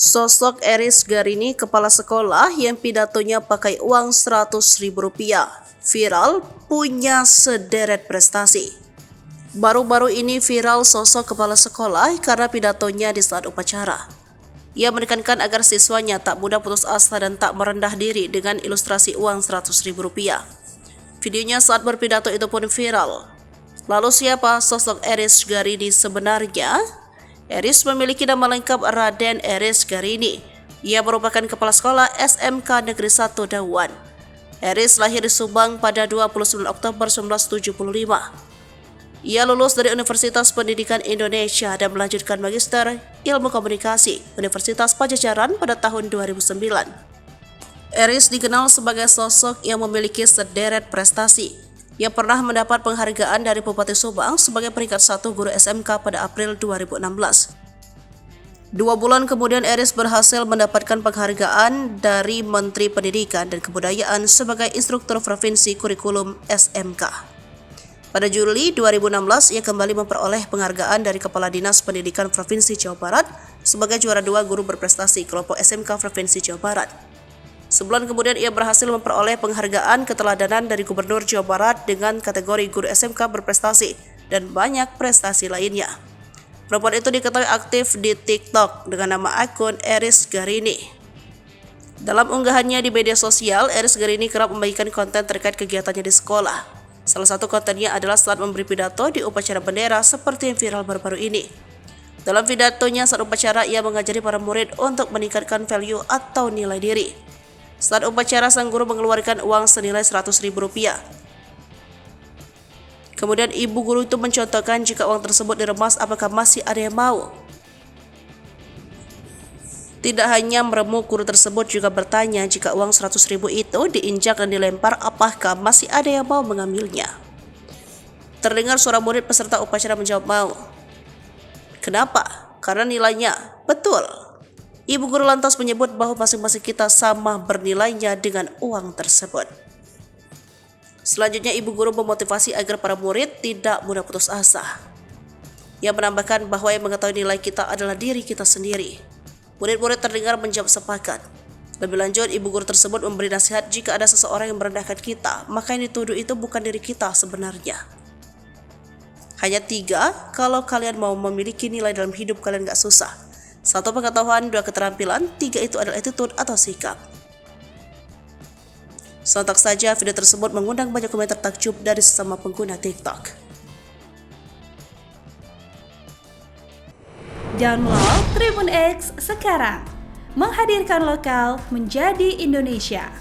Sosok Eris Garini, kepala sekolah yang pidatonya pakai uang Rp100.000, viral punya sederet prestasi. Baru-baru ini viral sosok kepala sekolah karena pidatonya di saat upacara. Ia menekankan agar siswanya tak mudah putus asa dan tak merendah diri dengan ilustrasi uang Rp100.000. Videonya saat berpidato itu pun viral. Lalu siapa sosok Eris Garini sebenarnya? Eris memiliki nama lengkap Raden Eris Garini. Ia merupakan kepala sekolah SMK Negeri 1 Dawan. Eris lahir di Subang pada 29 Oktober 1975. Ia lulus dari Universitas Pendidikan Indonesia dan melanjutkan Magister Ilmu Komunikasi Universitas Pajajaran pada tahun 2009. Eris dikenal sebagai sosok yang memiliki sederet prestasi. Ia pernah mendapat penghargaan dari Bupati Subang sebagai peringkat 1 guru SMK pada April 2016. 2 bulan kemudian Eris berhasil mendapatkan penghargaan dari Menteri Pendidikan dan Kebudayaan sebagai instruktur provinsi kurikulum SMK. Pada Juli 2016, ia kembali memperoleh penghargaan dari Kepala Dinas Pendidikan Provinsi Jawa Barat sebagai juara 2 guru berprestasi kelompok SMK Provinsi Jawa Barat. Sebulan kemudian ia berhasil memperoleh penghargaan keteladanan dari Gubernur Jawa Barat dengan kategori guru SMK berprestasi dan banyak prestasi lainnya. Perempuan itu diketahui aktif di TikTok dengan nama akun Eris Garini. Dalam unggahannya di media sosial, Eris Garini kerap membagikan konten terkait kegiatannya di sekolah. Salah satu kontennya adalah saat memberi pidato di upacara bendera seperti yang viral baru-baru ini. Dalam pidatonya saat upacara, ia mengajari para murid untuk meningkatkan value atau nilai diri. Saat upacara, sang guru mengeluarkan uang senilai Rp100.000. Kemudian ibu guru itu mencontohkan jika uang tersebut diremas apakah masih ada yang mau. Tidak hanya meremuk, guru tersebut juga bertanya jika uang Rp100.000 itu diinjak dan dilempar apakah masih ada yang mau mengambilnya. Terdengar suara murid peserta upacara menjawab mau. Kenapa? Karena nilainya. Betul. Ibu guru lantas menyebut bahwa masing-masing kita sama bernilainya dengan uang tersebut. Selanjutnya, ibu guru memotivasi agar para murid tidak mudah putus asa. Ia menambahkan bahwa yang mengetahui nilai kita adalah diri kita sendiri. Murid-murid terdengar menjawab sepakat. Lebih lanjut, ibu guru tersebut memberi nasihat jika ada seseorang yang merendahkan kita, maka yang dituduh itu bukan diri kita sebenarnya. Hanya 3, kalau kalian mau memiliki nilai dalam hidup kalian gak susah. 1 pengetahuan, 2 keterampilan, 3 itu adalah attitude atau sikap. Sontak saja video tersebut mengundang banyak komentar takjub dari sesama pengguna TikTok. Download Tribun X sekarang, menghadirkan lokal menjadi Indonesia.